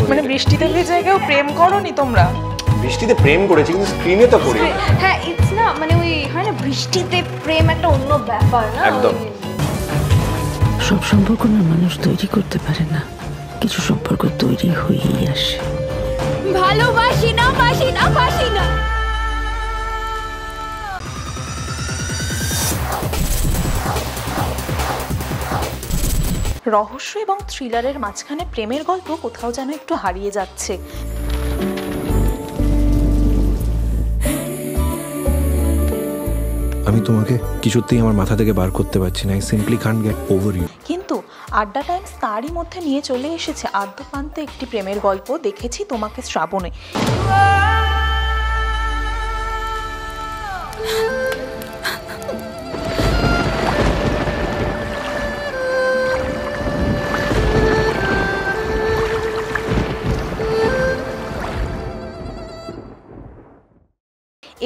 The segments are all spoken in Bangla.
মানে বৃষ্টিতে ভেজেও প্রেম করোনি তোমরা? বৃষ্টিতে প্রেম করেছি কিন্তু স্ক্রিনে তো করি। হ্যাঁ, ইটস না মানে ওই হয় না বৃষ্টিতে প্রেম একটা অন্য ব্যাপার না। একদম। সব সম্পর্ক না মানুষ তৈরি করতে পারে না, কিছু সম্পর্ক তৈরি হয়েই আসে। ভালোবাসি না বাসি না বাসি না। রহস্য এবং থ্রিলারের মাঝখানে প্রেমের গল্প কোথাও যেন একটু হারিয়ে যাচ্ছে। আমি তোমাকে কিছুতেই আমার মাথা থেকে বার করতে পারছি না। I simply can't get over you. কিন্তু আড্ডা টাইমস তারই মধ্যে নিয়ে চলে এসেছে আদ্যপান্তে একটি প্রেমের গল্প, দেখেছি তোমাকে শ্রাবণে।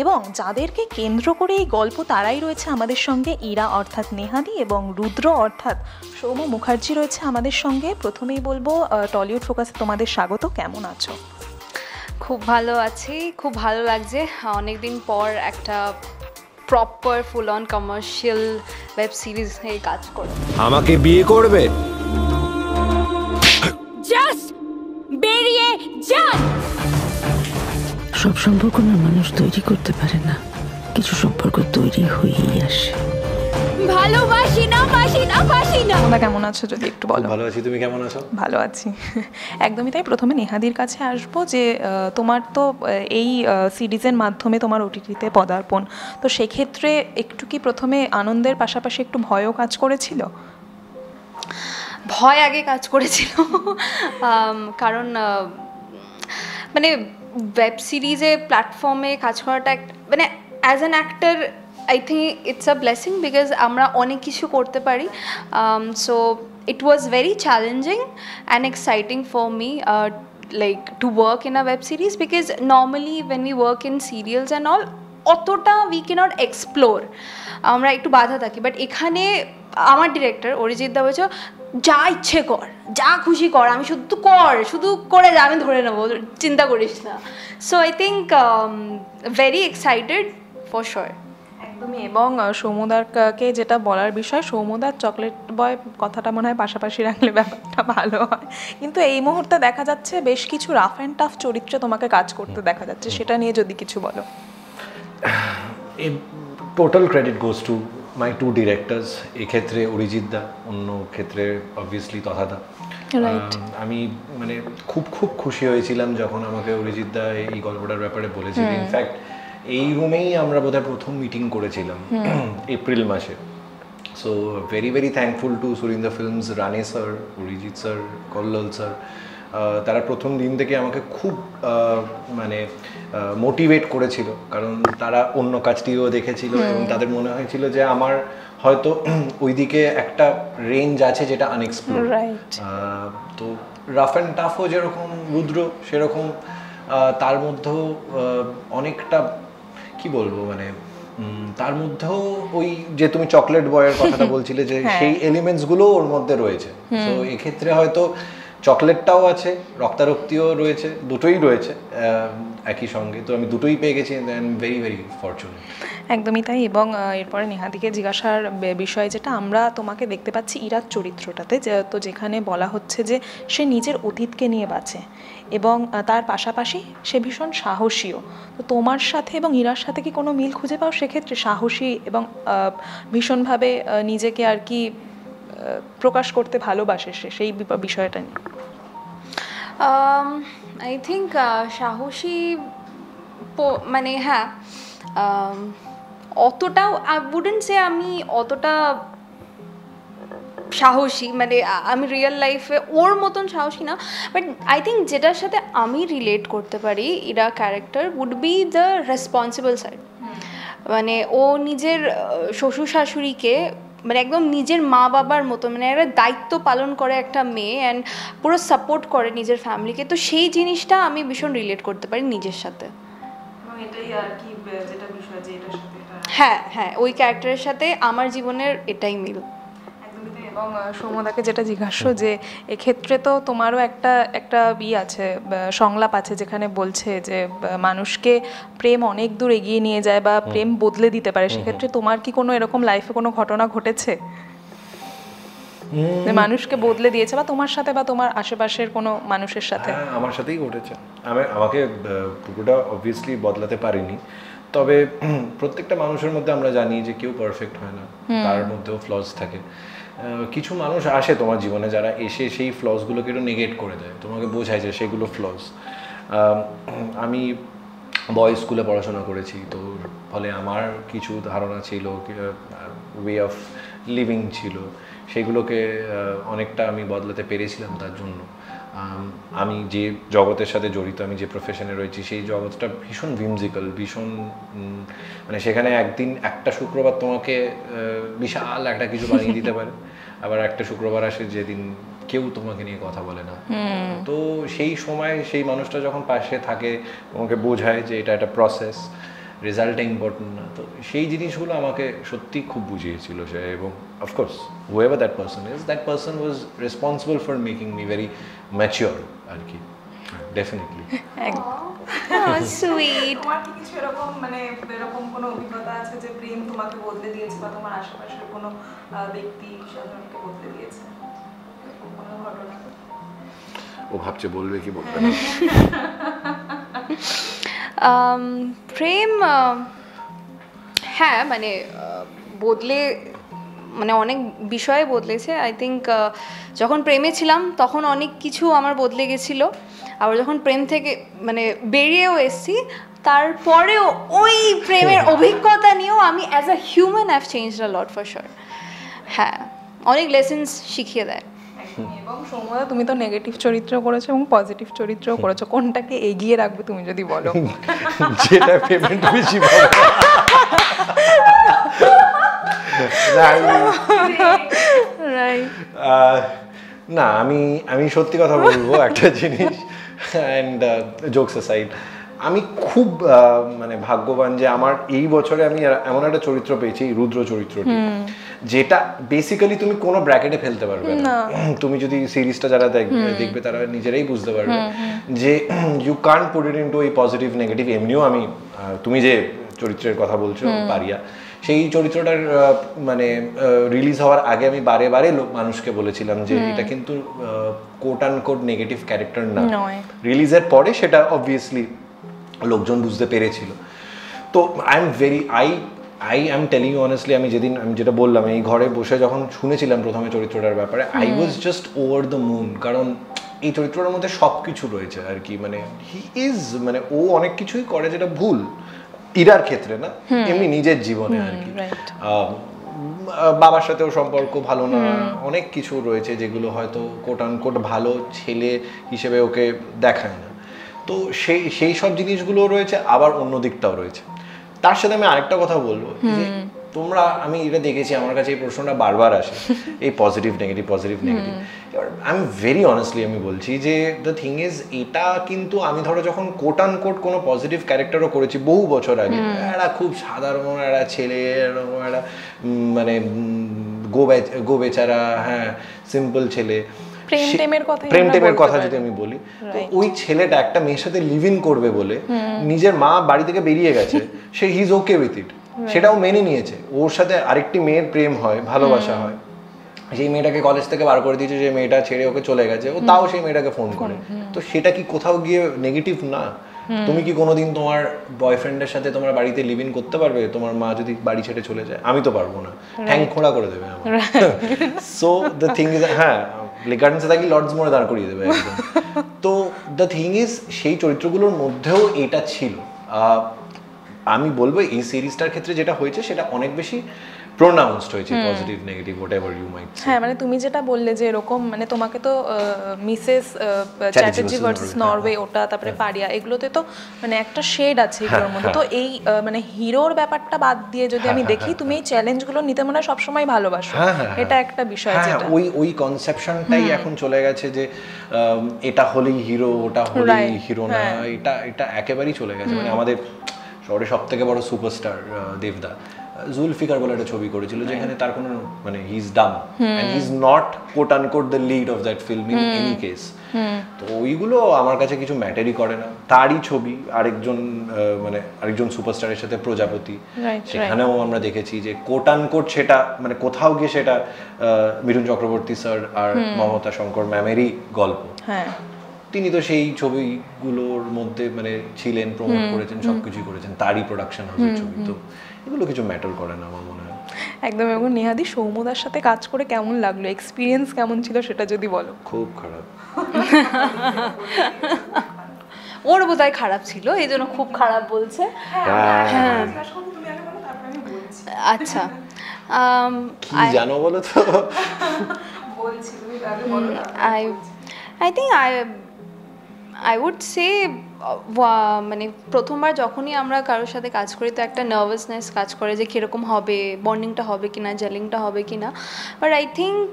এবং যাদেরকে কেন্দ্র করে এই গল্প তারাই রয়েছে আমাদের সঙ্গে। ইরা অর্থাৎ নেহাদি এবং রুদ্র অর্থাৎ সৌম্য মুখার্জি রয়েছে আমাদের সঙ্গে। প্রথমেই বলবো টলিউড ফোকাসে তোমাদের স্বাগত, কেমন আছো? খুব ভালো আছি, খুব ভালো লাগছে অনেকদিন পর একটা proper full on commercial web series নিয়ে কাজ করে। আমাকে বিয়ে করবে? জাস্ট বেরিয়ে যান। সব সম্পর্ক না মানুষ তৈরি করতে পারে না, কিছু সম্পর্ক তৈরি হয়েই আসে। ভালোবাসি না বাসি না বাসি না। তোমরা কেমন আছো যদি একটু বলো। ভালো আছি, তুমি কেমন আছো? ভালো আছি। একদমই তাই। প্রথমে নেহাদির কাছে আসবো যে তোমার তো এই সিরিজের মাধ্যমে তোমার ওটিটিতে পদার্পণ, তো সেক্ষেত্রে একটু কি প্রথমে আনন্দের পাশাপাশি একটু ভয়ও কাজ করেছিল? ভয় আগে কাজ করেছিল, কারণ মানে ওয়েব সিরিজে প্ল্যাটফর্মে কাজ করাটা মানে as an actor I think it's a blessing, because আমরা অনেক কিছু করতে পারি। So it was very challenging and exciting for me like to work in a web series, because normally when we work in serials and all অতটা we cannot explore, আমরা একটু বাধা থাকি। বাট এখানে আমার ডিরেক্টর অরিজিৎ দা বলছে যা ইচ্ছে কর, যা খুশি কর, আমি শুধু কর, শুধু করে যা, আমি ধরে নেবো, চিন্তা করিস না। So I think very excited for sure. একদমই। এবং সৌম্যদারকে যেটা বলার বিষয়, সৌম্যদার চকলেট বয় কথাটা মনে হয় পাশাপাশি রাখলে ব্যাপারটা ভালো হয়। কিন্তু এই মুহূর্তে দেখা যাচ্ছে বেশ কিছু রাফ অ্যান্ড টাফ চরিত্রে তোমাকে কাজ করতে দেখা যাচ্ছে, সেটা নিয়ে যদি কিছু বলো। Total credit goes to my two directors, এক্ষেত্রে অরিজিৎ দা, অন্য ক্ষেত্রে অবভিয়াসলি তথাদা। আমি মানে খুব খুব খুশি হয়েছিলাম যখন আমাকে অরিজিৎ দা এই গল্পটার ব্যাপারে বলেছিলেন। ইনফ্যাক্ট এই রুমেই আমরা বোধহয় প্রথম মিটিং করেছিলাম এপ্রিল মাসে। So very very thankful to Surinder films, Rane sir, Arijit sir, Kallol sir. তারা প্রথম দিন থেকে আমাকে খুব মানে মোটিভেট করেছিল, কারণ তারা অন্য কাজটিও দেখেছিল এবং তাদের মনে হয়েছিল যে আমার হয়তো ওইদিকে একটা রেঞ্জ আছে যেটা আনএক্সপ্লোর। তো রাফ অ্যান্ড টাফও যেরকম রুদ্র, সেরকম তার মধ্যেও অনেকটা কি বলবো, মানে তার মধ্যেও ওই যে তুমি চকলেট বয়ের কথাটা বলছিলে যে সেই এলিমেন্টসগুলো ওর মধ্যে রয়েছে। তো এক্ষেত্রে হয়তো চকলেটটাও আছে, রক্তারক্তিও রয়েছে, দুটোই রয়েছে একই সঙ্গে। তো আমি দুটোই পেয়ে গেছি, ভেরি ভেরি ফরচুনেট। একদমই তাই। এবং এরপরে নেহাদিকে জিজ্ঞাসার বিষয় যেটা, আমরা তোমাকে দেখতে পাচ্ছি ইরার চরিত্রটাতে, তো যেখানে বলা হচ্ছে যে সে নিজের অতীতকে নিয়ে বাঁচে এবং তার পাশাপাশি সে ভীষণ সাহসীও। তো তোমার সাথে এবং ইরার সাথে কি কোনো মিল খুঁজে পাও সেক্ষেত্রে? সাহসী এবং ভীষণভাবে নিজেকে আর কি প্রকাশ করতে ভালোবাসে সে, সেই বিষয়টা নিয়ে। আই থিঙ্ক সাহসী মানে হ্যাঁ, অতটাও আই উডন্ট সে আমি অতটা সাহসী, মানে আমি রিয়েল লাইফে ওর মতন সাহসী না। বাট আই থিঙ্ক যেটার সাথে আমি রিলেট করতে পারি Ira character would be the responsible side. মানে ও নিজের শ্বশুর শাশুড়িকে মানে একদম নিজের মা বাবার মতো, মানে একটা দায়িত্ব পালন করে একটা মেয়ে, অ্যান্ড পুরো সাপোর্ট করে নিজের ফ্যামিলিকে। তো সেই জিনিসটা আমি ভীষণ রিলেট করতে পারি নিজের সাথে। হ্যাঁ হ্যাঁ, ওই ক্যারেক্টারের সাথে আমার জীবনের এটাই মিল। এবং সৌম্যদাকে যেটা জিজ্ঞাসা যে এক্ষেত্রে তো তোমারও একটা একটা আছে, সংলাপ আছে যেখানে বলছে যে মানুষকে প্রেম অনেক দূর এগিয়ে নিয়ে যায় বা প্রেম বদলে দিতে পারে, সেক্ষেত্রে তোমার কি কোনো এরকম লাইফে কোনো ঘটনা ঘটেছে যে মানুষকে বদলে দিয়েছে, বা তোমার সাথে বা তোমার আশেপাশের কোনো মানুষের সাথে? হ্যাঁ, আমার সাথেই ঘটেছে। আমাকে পুরোটা অবভিয়াসলি বদলাতে পারিনি, তবে প্রত্যেকটা মানুষের মধ্যে আমরা জানি যে কেউ পারফেক্ট হয় না, তার মধ্যেও ফ্লস থাকে। কিছু মানুষ আসে তোমার জীবনে যারা এসে সেই ফ্লসগুলোকে একটু নেগেট করে দেয়, তোমাকে বোঝায় যে সেগুলো ফ্লস। আমি বয়েজ স্কুলে পড়াশোনা করেছি, তো ফলে আমার কিছু ধারণা ছিল, ওয়ে অফ লিভিং ছিল, সেগুলোকে অনেকটা আমি বদলাতে পেরেছিলাম। তার জন্য আমি যে জগতের সাথে জড়িত, আমি যে প্রফেশনে রয়েছি, সেই জগৎটা ভীষণ ভিমজিক্যাল, ভীষণ মানে সেখানে একদিন একটা শুক্রবার তোমাকে বিশাল একটা কিছু বানিয়ে দিতে পারে, আবার একটা শুক্রবার আসে যেদিন কেউ তোমাকে নিয়ে কথা বলে না। তো সেই সময় সেই মানুষটা যখন পাশে থাকে, তোমাকে বোঝায় যে এটা একটা প্রসেস, রেজাল্টটা ইম্পর্টেন্ট না, তো সেই জিনিসগুলো আমাকে সত্যি খুব বুঝিয়েছিল সে। এবং of course whoever that person is, that person was responsible for making me very mature আর কি, ডেফিনেটলি। সুইট। তোমার কি কিছু এরকম মানে এরকম কোনো অভিজ্ঞতা আছে যে প্রেম তোমাকে বদলে দিয়েছে বা তোমার আশেপাশের কোনো ব্যক্তি সাধারণকে বদলে দিয়েছে, কোনো ঘটনা? ও ভাবছে বলবে কি বলবে না। প্রেম হ্যাঁ মানে বদলে মানে অনেক বিষয়ে বদলেছে। আই থিঙ্ক যখন প্রেমে ছিলাম তখন অনেক কিছু আমার বদলে গেছিলো, আবার যখন প্রেম থেকে মানে বেরিয়েও এসেছি তারপরেও ওই প্রেমের অভিজ্ঞতা নিয়েও আমি as a human have changed a lot for sure. হ্যাঁ, অনেক লেসেন্স শিখিয়ে দেয়। এবং সৌম্যদা তুমি তো নেগেটিভ চরিত্র করেছো এবং পজিটিভ চরিত্রও করেছো, কোনটাকে এগিয়ে রাখবে তুমি যদি বলো? যেটা পেমেন্ট বেশি পাবো। না, আমি সত্যি কথা বলবো একটা জিনিস, অ্যান্ড জোকস অ্যাসাইড, আমি খুব মানে ভাগ্যবান যে আমার এই বছরে আমি এমন একটা চরিত্র পেয়েছি, রুদ্র চরিত্রটি, যেটা বেসিক্যালি তুমি কোনো ব্র্যাকেটে ফেলতে পারবে না। তুমি যদি সিরিজটা যারা দেখবে তারা নিজেরাই বুঝতে পারবে যে you can't put it into এই পজিটিভ নেগেটিভ। এমনিও আমি তুমি যে চরিত্রের কথা বলছো পারিয়া, সেই চরিত্রটার মানে রিলিজ হওয়ার আগে আমি বারে বারে মানুষকে বলেছিলাম যে এটা কিন্তু quote and quote negative character না। রিলিজের পরে সেটা অবভিয়াসলি লোকজন বুঝতে পেরেছিল। তো I am telling you honestly, আমি যেটা বললাম, এই ঘরে বসে যখন শুনেছিলাম প্রথমে চরিত্রটার ব্যাপারে, I was just over the moon, কারণ এই চরিত্রটার মধ্যে সব কিছু রয়েছে আর কি। মানে হি ইজ মানে ও অনেক কিছুই করে যেটা ভুল, ইরার ক্ষেত্রে না, এমনি নিজের জীবনে আর কি। বাবার সাথেও সম্পর্ক ভালো না, অনেক কিছু রয়েছে যেগুলো হয়তো কোট আনকোট ভালো ছেলে হিসেবে ওকে দেখায় না। তো সেই সব জিনিসগুলো রয়েছে, আবার অন্য দিকটাও রয়েছে। তার সাথে আমি আরেকটা কথা বলবো যে তোমরা, আমি এটা দেখেছি, আমার কাছে এই প্রশ্নটা বারবার আসে, এই পজিটিভ নেগেটিভ। এবার আমি ভেরি অনেস্টলি আমি বলছি যে দ্য থিং ইজ, এটা কিন্তু আমি ধরো যখন কোট আন কোট কোনো পজিটিভ ক্যারেক্টারও করেছি বহু বছর আগে, একটা খুব সাধারণ একটা ছেলে, এরকম একটা মানে গো বেচারা, হ্যাঁ সিম্পল ছেলে, প্রেম টেমের কথা যদি আমি বলি, তো ওই ছেলেটা একটা মেয়ের সাথে লিভ ইন করবে বলে নিজের মা বাড়ি থেকে বেরিয়ে গেছে, সে he is okay with it, সেটাও মেনে নিয়েছে। ওর সাথে আরেকটি মেয়ের প্রেম হয়, ভালোবাসা হয়, সেই মেয়েটাকে কলেজ থেকে বার করে দিয়েছে, যে মেয়েটা ছেড়ে ওকে চলে গেছে, ও তাও সেই মেয়েটাকে ফোন করে। তো সেটা কি কোথাও গিয়ে নেগেটিভ না? তুমি কি কোনোদিন তোমার বয়ফ্রেন্ডের সাথে তোমার বাড়িতে লিভ ইন করতে পারবে তোমার মা যদি বাড়ি ছেড়ে চলে যায়? আমি তো পারবো না, ঠ্যাং খোঁড়া করে দেবে আমার। সো দ্য থিং ইজ, হ্যাঁ লেগার্ডেন্সে থাকি লর্ডস মোড়ে দাঁড় করিয়ে দেবে একদম। তো দ্য থিং ইজ, সেই চরিত্রগুলোর মধ্যেও এটা ছিল। আমি বলবো এই সিরিজটার ক্ষেত্রে যেটা হয়েছে সেটা অনেক বেশি প্রোনাউন্সড হয়েছে, positive negative whatever you might say. হ্যাঁ, মানে তুমি যেটা বললে যে এরকম, মানে তোমাকে তো মিসেস চ্যাটার্জি ভার্সেস নরওয়ে, ওটা তারপরে পারিয়া, এগুলোতে তো মানে একটা শেড আছে এগুলোর মধ্যে। তো এই মানে হিরোর ব্যাপারটা বাদ দিয়ে যদি আমি দেখি, তুমি এই চ্যালেঞ্জগুলো নিতে মনে হয় সবসময় ভালোবাসো, এটা একটা বিষয়। যেটা ওই কনসেপশনটাই এখন চলে গেছে যে এটা হলেই হিরো, ওটা হলেই হিরো না, এটা একেবারেই চলে গেছে। মানে আমাদের শহরে সব থেকে বড় সুপারস্টার দেবদা, জুলফিকার বলে একটা ছবি করেছিল যেখানে তার কোনো মানে he is dumb and he is not quote unquote the lead of that film in any case. তো ওইগুলো আমার কাছে কিছু ম্যাটারই করে না। তারই ছবি আরেকজন সুপারস্টারের সাথে প্রজাপতি, সেখানেও আমরা দেখেছি যে কোট আনকোট সেটা মানে কোথাও গিয়ে সেটা মিঠুন চক্রবর্তী স্যার আর মমতা শঙ্কর ম্যামেরই গল্প। তিনি তো সেই ছবিগুলোর মধ্যে মানে ছিলেন, প্রমোট করেছেন, সবকিছুই করেছেন, তারই প্রোডাকশন হাউসের ছবি। তো এগুলো কিছু ম্যাটার করে না আমার মনে হয়। একদম। এবং নিহাদি, সৌম্যদার সাথে কাজ করে কেমন লাগলো, এক্সপিরিয়েন্স কেমন ছিল সেটা যদি বলো। খুব খারাপ। ওর বোধহয় খারাপ ছিল, এই জন্য খুব খারাপ বলছে। হ্যাঁ আচ্ছা, কি জানো বলো তো? I think I would say মানে প্রথমবার যখনই আমরা কারোর সাথে কাজ করি তো একটা নার্ভাসনেস কাজ করে যে কীরকম হবে, বন্ডিংটা হবে কিনা, জেলিংটা হবে কিনা। But I think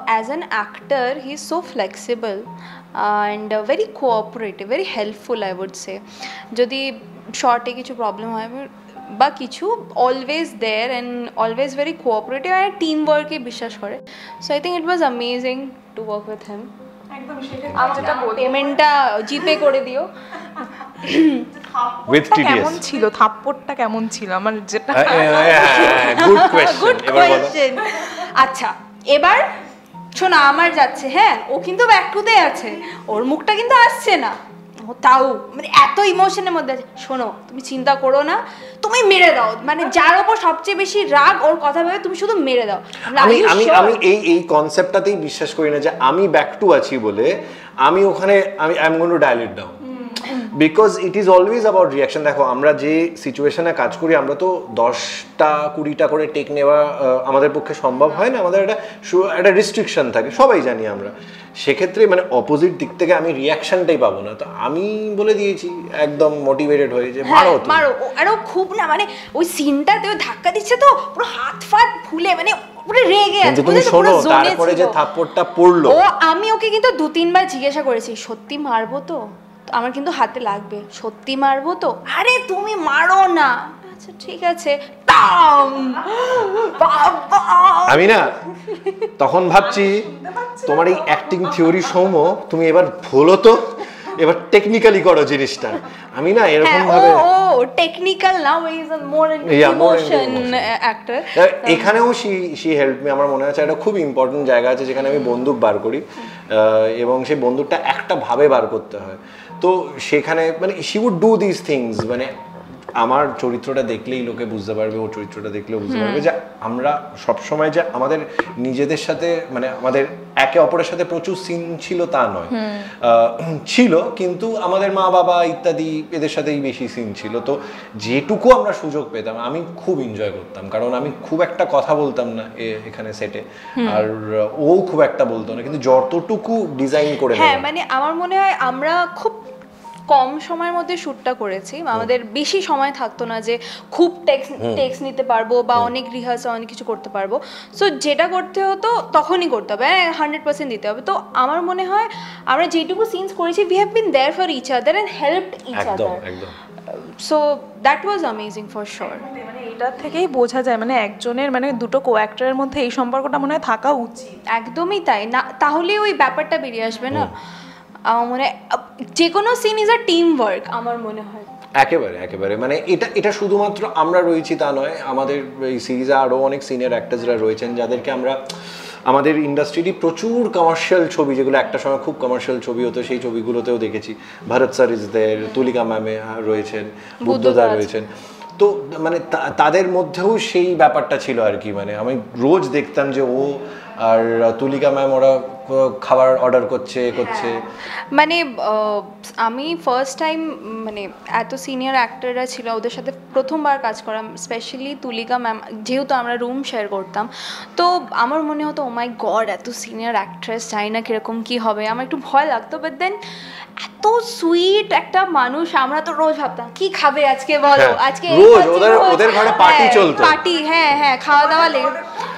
as an actor he is so flexible and very cooperative, very helpful I would say. যদি শর্টে কিছু প্রবলেম হয় বা কিছু, always there and always very cooperative and team ওয়ার্কে বিশ্বাস করে। So I think it was amazing to work with him. পেমেন্টটা জিপে করে দিও। কেমন ছিল থাপ্পড়টা, কেমন ছিল? আমার যেটা গুড কোয়েশ্চেন। আচ্ছা এবার শোনো, আমার যাচ্ছে, হ্যাঁ ও কিন্তু ব্যাক টু দে আছে, ওর মুখটা কিন্তু আসছে না, ও তাও মানে এত ইমোশনের মধ্যে আছে। শোনো তুমি চিন্তা করো না, তুমি মেরে দাও, মানে যার ওপর সবচেয়ে বেশি রাগ ওর কথা ভেবে তুমি শুধু মেরে দাও। আমি এই কনসেপ্টটাতেই বিশ্বাস করি না যে আমি ব্যাক টু আছি বলে আমি ওখানে I am going to dial it down, because it is always about reaction. দেখো আমরা যে সিচুয়েশনে কাজ করি, আমরা তো 10টা 20টা করে টেক নেওয়া আমাদের পক্ষে সম্ভব হয় না, আমাদের একটা রেস্ট্রিকশন থাকে, সবাই জানি আমরা। সেক্ষেত্রে মানে অপোজিট দিক থেকে আমি রিয়াকশনটাই পাবো না, তো আমি বলে দিয়েছি একদম মোটিভেটেড হয়ে যে মারো মারো। আর ও খুব না মানে ওই সিনটাতে ও ধাক্কা দিচ্ছে তো পুরো হাত ফাত ফুলে মানে পুরো রেগে আছে। তুমি শোনো, তারপরে যে থাপ্পড়টা পড়লো, ও আমি ওকে কিন্তু 2-3 বার জিজ্ঞাসা করেছি সত্যি মারবো তো, আমার কিন্তু হাতে লাগবে, সত্যি মারবো তো? আরে তুমি মারো না। আচ্ছা ঠিক আছে। আমি না তখন ভাবছি তোমার এই অ্যাক্টিং থিওরি সৌম্য, তুমি এবার ভুলো তো, এবার টেকনিক্যালি করো জিনিসটা। আমি না এরকম ভাবে ও টেকনিক্যাল না, ও is a more emotion actor. এখানেও শি হেল্প মি। আমার মনে আছে একটা খুব ইম্পর্টেন্ট জায়গা আছে যেখানে আমি বন্দুক বার করি এবং সেই বন্দুকটা একটা ভাবে বার করতে হয়। তো সেখানে মানে she would do this things, মানে আমার চরিত্রটা দেখলেই লোকে বুঝতে পারবে, ওর চরিত্রটা দেখলেও বুঝতে পারবে যে আমরা সবসময় যে আমাদের নিজেদের সাথে মানে আমাদের একে অপরের সাথে প্রচুর সিন ছিল তা নয়, ছিল কিন্তু আমাদের মা বাবা ইত্যাদি এদের সাথেই বেশি সিন ছিল। তো যেটুকু আমরা সুযোগ পেতাম আমি খুব এনজয় করতাম, কারণ আমি খুব একটা কথা বলতাম না এখানে সেটে, আর ও খুব একটা বলতো না, কিন্তু যতটুকু ডিজাইন করে হ্যাঁ মানে আমার মনে হয় আমরা খুব কম সময়ের মধ্যে শ্যুটটা করেছি, আমাদের বেশি সময় থাকতো না যে খুব টেক্সট নিতে পারবো বা অনেক রিহার্সাল অনেক কিছু করতে পারবো। সো যেটা করতে হতো তখনই করতে হবে, 100% দিতে হবে। তো আমার মনে হয় আমরা যেটুকু সিনস করেছি we have been there for each other and helped each other. So that was amazing for sure. মানে এটার থেকেই বোঝা যায় মানে একজনের মানে দুটো কো অ্যাক্টরের মধ্যে এই সম্পর্কটা মনে হয় থাকা উচিত। একদমই তাই, না তাহলে ওই ব্যাপারটা বেরিয়ে আসবে না। আমার মনে হয় যে কোনো scene is a team work, আমার মনে হয় একেবারে মানে এটা শুধুমাত্র আমরা রয়েছি তা নয়, আমাদের এই সিরিজে আরও অনেক সিনিয়র অ্যাক্টার্সরা রয়েছেন যাদেরকে আমরা আমাদের ইন্ডাস্ট্রিরই প্রচুর কমার্শিয়াল ছবি, যেগুলো একটা সময় খুব কমার্শিয়াল ছবি হতো, সেই ছবিগুলোতেও দেখেছি। ভরত স্যার ইজ দেয়ার, তুলিকা ম্যামে রয়েছেন, বুদ্ধদা রয়েছেন। তো মানে তাদের মধ্যেও সেই ব্যাপারটা ছিল আর কি। মানে আমি রোজ দেখতাম যে ও আর তুলিকা ম্যাম ওরা খাবার অর্ডার করছে। মানে আমি ফার্স্ট টাইম মানে এত সিনিয়র অ্যাক্টররা ছিল ওদের সাথে প্রথমবার কাজ করা, স্পেশালি তুলিকা ম্যাম, যেহেতু আমরা রুম শেয়ার করতাম। তো আমার মনে হতো ও মাই গড এত সিনিয়র অ্যাক্ট্রেস, জানি না কীরকম কী হবে, আমার একটু ভয় লাগতো। বাট দেন এত সুইট একটা মানুষ, আমরা তো রোজ ভাবতাম কি খাবে আজকে বলো, আজকে ওদের ঘরে পার্টি চলতো, পার্টি, হ্যাঁ খাওয়া দাওয়া লেগে।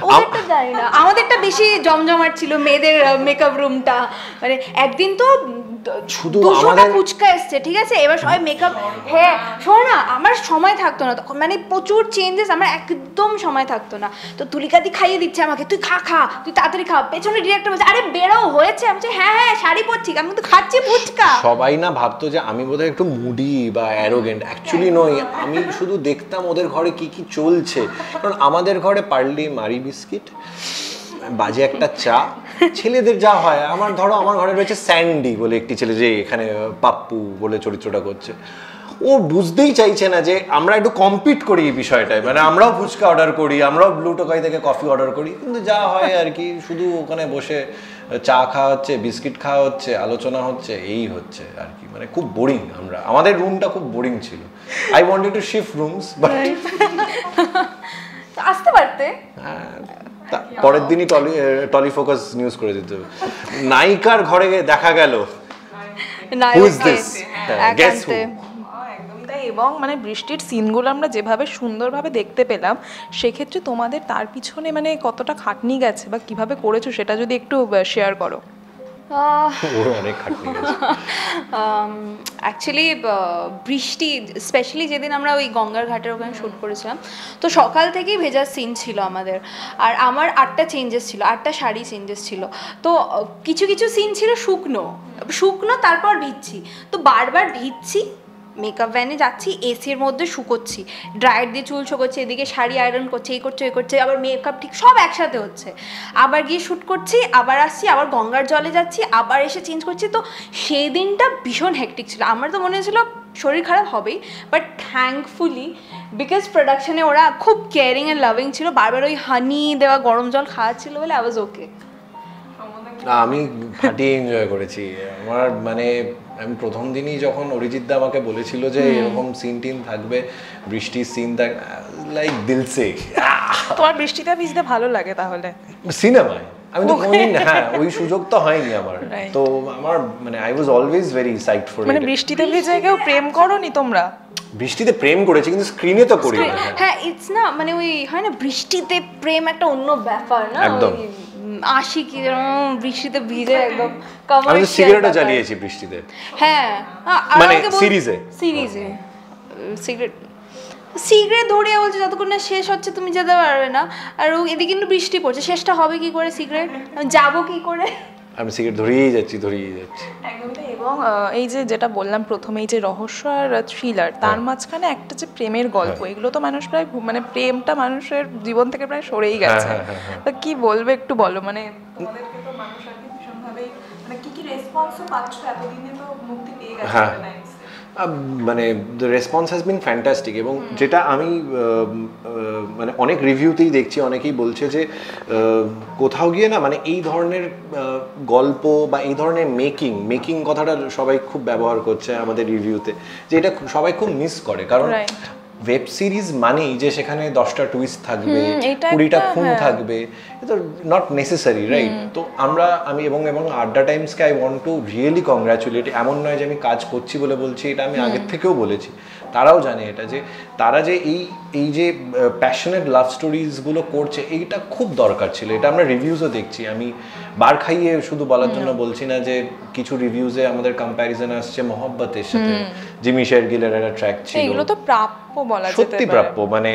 ওদেরটা জানি না, আমাদেরটা বেশি জমজমাট ছিল, মেয়েদের মেকআপ রুমটা। মানে একদিন তো শুধু 200টা আমাদের- ফুচকা এসছে, ঠিক আছে, এবার সবাই মেকআপ, হ্যাঁ শোনো না, আমার সময় থাকতো না তখন, মানে প্রচুর চেঞ্জেস, আমার একদম সময় থাকতো না। তো তুলিকাদি খাইয়ে দিচ্ছে আমাকে, তুই খা তুই তাড়াতাড়ি খা, পেছনে ডিরেক্টর বলছে আরে বেরো হয়েছে, আমি বলছি হ্যাঁ শাড়ি পরছি, আমি তো খাচ্ছি ফুচকা। সবাই না ভাবতো যে আমি বোধহয় একটু মুডি বা অ্যারোগেন্ট, অ্যাকচুয়ালি নই। আমি শুধু দেখতাম ওদের ঘরে কি কি চলছে, কারণ আমাদের ঘরে পার্লি মারি বিস্কিট, বাজে একটা চা, ছেলেদের যা হয়, আমার ধরো আমার ঘরে রয়েছে স্যান্ডি বলে একটি ছেলে, যে এখানে পাপ্পু বলে চরিত্রটা করছে, ও বুঝতেই চাইছে না যে আমরা একটু কম্পিট করি এই বিষয়টায়, মানে আমরাও ফুচকা অর্ডার করি, আমরাও ব্লু টোকাই থেকে কফি অর্ডার করি, কিন্তু যা হয় আর কি, শুধু ওখানে বসে চা খাওয়া হচ্ছে, বিস্কিট খাওয়া হচ্ছে, আলোচনা হচ্ছে, এই হচ্ছে আর কি। মানে খুব বোরিং, আমাদের রুমটা খুব বোরিং ছিল। I wanted to shift rooms, but আসতে পারতে। পরের দিনই টলি ফোকাস নিউজ করে দিতে হবে, নায়িকার ঘরে দেখা গেল who is this? Guess who? একদমই তাই। এবং মানে বৃষ্টির সিনগুলো আমরা যেভাবে সুন্দরভাবে দেখতে পেলাম, সেক্ষেত্রে তোমাদের তার পিছনে মানে কতটা খাটনি গেছে বা কিভাবে করেছো সেটা যদি একটু শেয়ার করো। ওর অনেক খাটনি গেছে। অ্যাকচুয়ালি বৃষ্টি, স্পেশালি যেদিন আমরা ওই গঙ্গার ঘাটের ওখানে শ্যুট করেছিলাম, তো সকাল থেকেই ভেজার সিন ছিল আমাদের, আর আমার 8টা চেঞ্জেস ছিল, 8টা শাড়ি চেঞ্জেস ছিল। তো কিছু কিছু সিন ছিল শুকনো তারপর ভিজছি, তো বারবার ভিজছি, মেকআপ ভ্যানে যাচ্ছি, এসির মধ্যে শুকোচ্ছি, ড্রায়ার দিয়ে চুল শুকোচ্ছি, এদিকে শাড়ি আয়রন করছে, এই করছে, আবার মেকআপ ঠিক সব একসাথে হচ্ছে, আবার গিয়ে শ্যুট করছি, আবার আসছি, আবার গঙ্গার জলে যাচ্ছি, আবার এসে চেঞ্জ করছি। তো সেই দিনটা ভীষণ হেক্টিক ছিল, আমার তো মনে হয়েছিল শরীর খারাপ হবেই, বাট থ্যাঙ্কফুলি বিকজ প্রোডাকশনে ওরা খুব কেয়ারিং অ্যান্ড লাভিং ছিল, বারবার ওই হানি দেওয়া গরম জল খাওয়াচ্ছিল বলে আই ওয়াজ ওকে। আমি ফাটিয়ে এনজয় করেছি। আমার মানে আমি প্রথম দিনই যখন অরিজিৎ দা আমাকে বলেছিল যে এরকম সিন টিন থাকবে, বৃষ্টির সিন থাকবে, লাইক দিলসে। তোমার বৃষ্টিতে ভিজতে ভালো লাগে তাহলে? সিনেমায় আমি তো কোনদিন, হ্যাঁ ওই সুযোগ তো হয়নি আমার, তো আমার মানে I was always very psyched for মানে বৃষ্টিতে ভিজে কেউ প্রেম করোনি তোমরা? বৃষ্টিতে প্রেম করেছি কিন্তু স্ক্রিনে তো করি না। হ্যাঁ ইটস না, মানে ওই হয় না বৃষ্টিতে প্রেম একটা অন্য ব্যাপার না, একদম। আশি কি বৃষ্টিতে ভিজে একদম আমি তো সিগারেটও জ্বালিয়েছি বৃষ্টিতে। হ্যাঁ মানে সিরিজে সিগারেট ধরিয়ে বলছে যতক্ষণ না শেষ হচ্ছে তুমি যেতে পারবে না, আর এদিকে কিন্তু বৃষ্টি পড়ছে, শেষটা হবে কি করে সিগারেট, আমি যাবো কি করে? আমি সিগারেট ধরিয়েই যাচ্ছি। এবং এই যে যেটা বললাম প্রথমেই, যে রহস্য আর থ্রিলার, তার মাঝখানে একটা যে প্রেমের গল্প, এগুলো তো মানুষ প্রায় মানে প্রেমটা মানুষের জীবন থেকে প্রায় সরেই গেছে। তা কি বলবে একটু বলো, মানে তোমাদেরকে তো মানুষ আর কি ভীষণভাবে, মানে কি রেসপন্সও পাচ্ছ, এতদিনে তো মুক্তি পেয়ে গেছে, মানে the response has been fantastic. এবং যেটা আমি মানে অনেক রিভিউতেই দেখছি, অনেকেই বলছে যে কোথাও গিয়ে না মানে এই ধরনের গল্প বা এই ধরনের মেকিং কথাটা সবাই খুব ব্যবহার করছে আমাদের রিভিউতে, যে এটা সবাই খুব মিস করে, কারণ ওয়েব সিরিজ মানেই যে সেখানে 10টা টুইস্ট থাকবে, 20টা খুন থাকবে, এটা নট নেসেসারি, রাইট? তো আমি এবং আড্ডা টাইমসকে I want to really congratulate. এমন নয় যে আমি কাজ করছি বলে বলছি, এটা আমি আগের থেকেও বলেছি, তারাও জানে এটা, যে তারা যে এই যে প্যাশনেট লাভ স্টোরিজগুলো করছে, এইটা খুব দরকার ছিল। এটা আমরা রিভিউজও দেখছি, আমি বার খাইয়ে শুধু বলার জন্য বলছি না, যে কিছু রিভিউজে আমাদের কম্প্যারিজন আসছে মহব্বতের সাথে, জিমি শেরগিলের একটা ট্র্যাক ছিল, এগুলো তো প্রাপ্য বলা যেতে পারে, সত্যি প্রাপ্য। মানে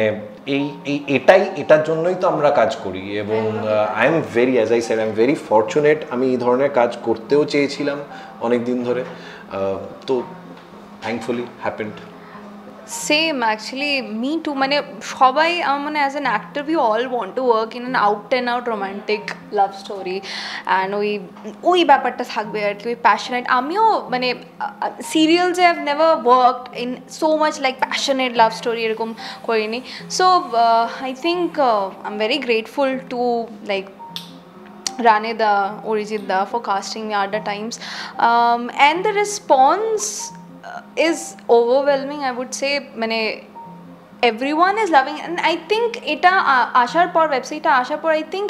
এটার জন্যই তো আমরা কাজ করি। এবং I am very, as I said, I am very fortunate. আমি এই ধরনের কাজ করতেও চেয়েছিলাম অনেক দিন ধরে, তো thankfully happened. Same actually me too, মানে সবাই আমার মানে as an actor we all want to work in an out and out romantic love story, and ওই ব্যাপারটা থাকবে আর কি, ওই প্যাশনেট। আমিও মানে সিরিয়ালসে I have never worked in so much like passionate love story, এরকম করিনি। So I think I am very grateful to like Rane da, Arijit da for casting me Adda Times, and the response is overwhelming, I would say. মানে everyone is loving, and I think এটা আসার পর, ওয়েবসাইটটা আসার পর, I think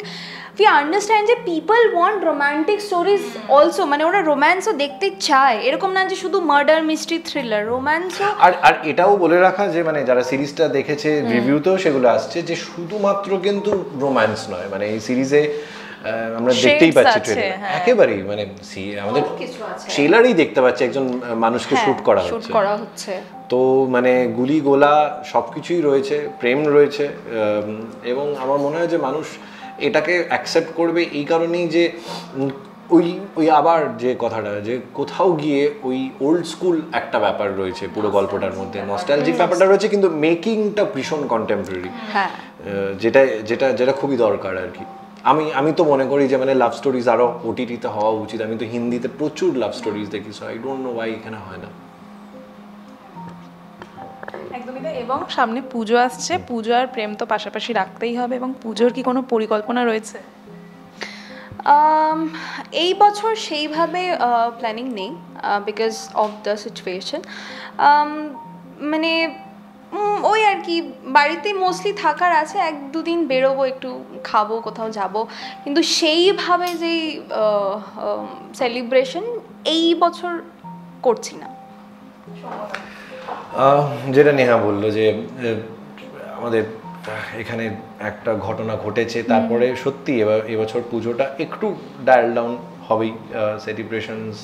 we understand যে people want romantic stories also, মানে ওরা রোম্যান্সও দেখতে চায়, এরকম না যে শুধু মার্ডার মিস্ট্রি থ্রিলার, রোম্যান্সও। আর এটাও বলে রাখা যে মানে যারা সিরিজটা দেখেছে রিভিউতেও সেগুলো আসছে যে শুধুমাত্র কিন্তু রোম্যান্স নয়, মানে এই সিরিজে আমরা দেখতেই পাচ্ছি ট্রেলার একেবারেই মানে আমাদের ট্রেলারই দেখতে পাচ্ছি একজন মানুষকে শুট করা হচ্ছে, তো মানে গুলি গোলা সবকিছুই রয়েছে, প্রেম রয়েছে, এবং আমার মনে হয় যে মানুষ এটাকে অ্যাকসেপ্ট করবে এই কারণেই যে ওই আবার যে কথাটা যে কোথাও গিয়ে ওই ওল্ড স্কুল একটা ব্যাপার রয়েছে পুরো গল্পটার মধ্যে, নস্টালজিক ব্যাপারটা রয়েছে, কিন্তু মেকিংটা ভীষণ কন্টেম্পোরারি, যেটা যেটা যেটা খুবই দরকার আর কি। আমি তো মনে করি যে মানে লাভ স্টোরিজ আরও ওটিটিতে হওয়া উচিত। আমি তো হিন্দিতে প্রচুর লাভ স্টোরিজ দেখি, so I don't know Y এখানে হয় না। একদমই তাই। এবং সামনে পুজো আসছে, পুজো আর প্রেম তো পাশাপাশি রাখতেই হবে, এবং পুজোর কি কোনো পরিকল্পনা রয়েছে? এই বছর সেইভাবে প্ল্যানিং নেই বিকজ অফ দ্য সিচুয়েশন, মানে ওই আর কি বাড়িতে মোস্টলি থাকার আছে, 1-2 দিন বেরোবো, একটু খাবো, কোথাও যাব, কিন্তু সেইভাবে যেই সেলিব্রেশন এই বছর করছি না। যেটা নেহা বললো যে আমাদের এখানে একটা ঘটনা ঘটেছে, তারপরে সত্যি এবছর পুজোটা একটু ডায়াল ডাউন হবেই, সেলিব্রেশনস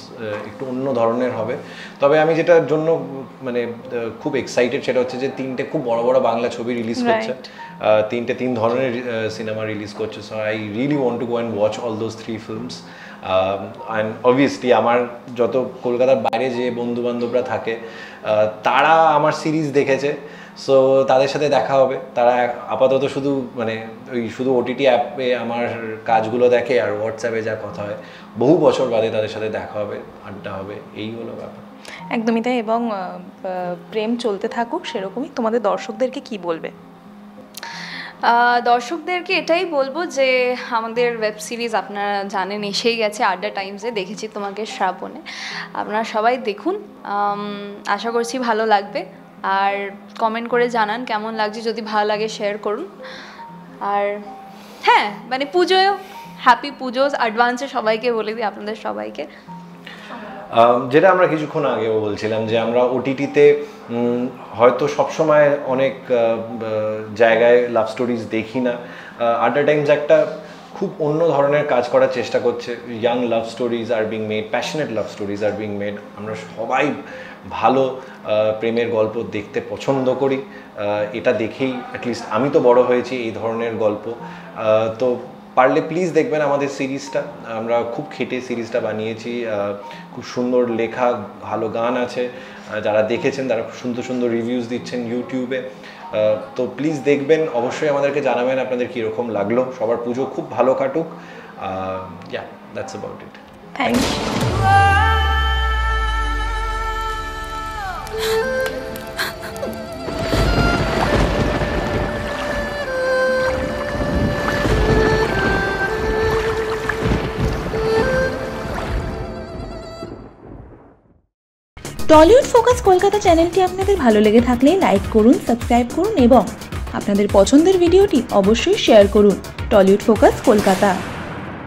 একটু অন্য ধরনের হবে। তবে আমি যেটার জন্য মানে খুব এক্সাইটেড সেটা হচ্ছে যে 3টে খুব বড় বড় বাংলা ছবি রিলিজ করছে, 3 ধরনের সিনেমা রিলিজ করছে, so I really want to go and watch all those 3 films. And obviously আমার যত কলকাতার বাইরে যে বন্ধু বান্ধবরা থাকে তারা আমার সিরিজ দেখেছে, সো তাদের সাথে দেখা হবে। তারা আপাতত শুধু মানে ওই শুধু ওটিটি অ্যাপে আমার কাজগুলো দেখে আর হোয়াটসঅ্যাপে যা কথা হয়, বহু বছর বাদে তাদের সাথে দেখা হবে, আড্ডা হবে, এই হলো ব্যাপার। একদমই তাই। এবং প্রেম চলতে থাকুক, সেরকমই তোমাদের দর্শকদেরকে কি বলবে? দর্শকদেরকে এটাই বলবো যে আমাদের ওয়েব সিরিজ আপনারা জানেন এসেই গেছে আড্ডা টাইমসে, দেখেছি তোমাকে শ্রাবণে, আপনারা সবাই দেখুন, আশা করছি ভালো লাগবে, আর কমেন্ট করে জানান কেমন লাগছে, যদি ভালো লাগে শেয়ার করুন। আর হ্যাঁ, মানে পুজোয় হ্যাপি পুজোস অ্যাডভান্সে সবাইকে বলে দিই, আপনাদের সবাইকে। যেটা আমরা কিছুক্ষণ আগেও বলছিলাম যে আমরা ওটিটিতে হয়তো সবসময় অনেক জায়গায় লাভ স্টোরিজ দেখি না, আড্ডা টাইমস একটা খুব অন্য ধরনের কাজ করার চেষ্টা করছে। Young love stories are being made, passionate love stories are being made. আমরা সবাই ভালো প্রেমের গল্প দেখতে পছন্দ করি, এটা দেখেই অ্যাটলিস্ট আমি তো বড় হয়েছি এই ধরনের গল্প। তো পারলে প্লিজ দেখবেন আমাদের সিরিজটা, আমরা খুব খেটে সিরিজটা বানিয়েছি, খুব সুন্দর লেখা, ভালো গান আছে, যারা দেখেছেন তারা খুব সুন্দর সুন্দর রিভিউজ দিচ্ছেন ইউটিউবে। তো প্লিজ দেখবেন, অবশ্যই আমাদেরকে জানাবেন আপনাদের কীরকম লাগলো। সবার পুজো খুব ভালো কাটুক। Yeah, that's about it. Thank you. Tollywood focus Kolkata চ্যানেলটি আপনাদের ভালো লেগে থাকলে লাইক করুন, সাবস্ক্রাইব করুন এবং আপনাদের পছন্দের ভিডিওটি অবশ্যই শেয়ার করুন। Tollywood focus Kolkata.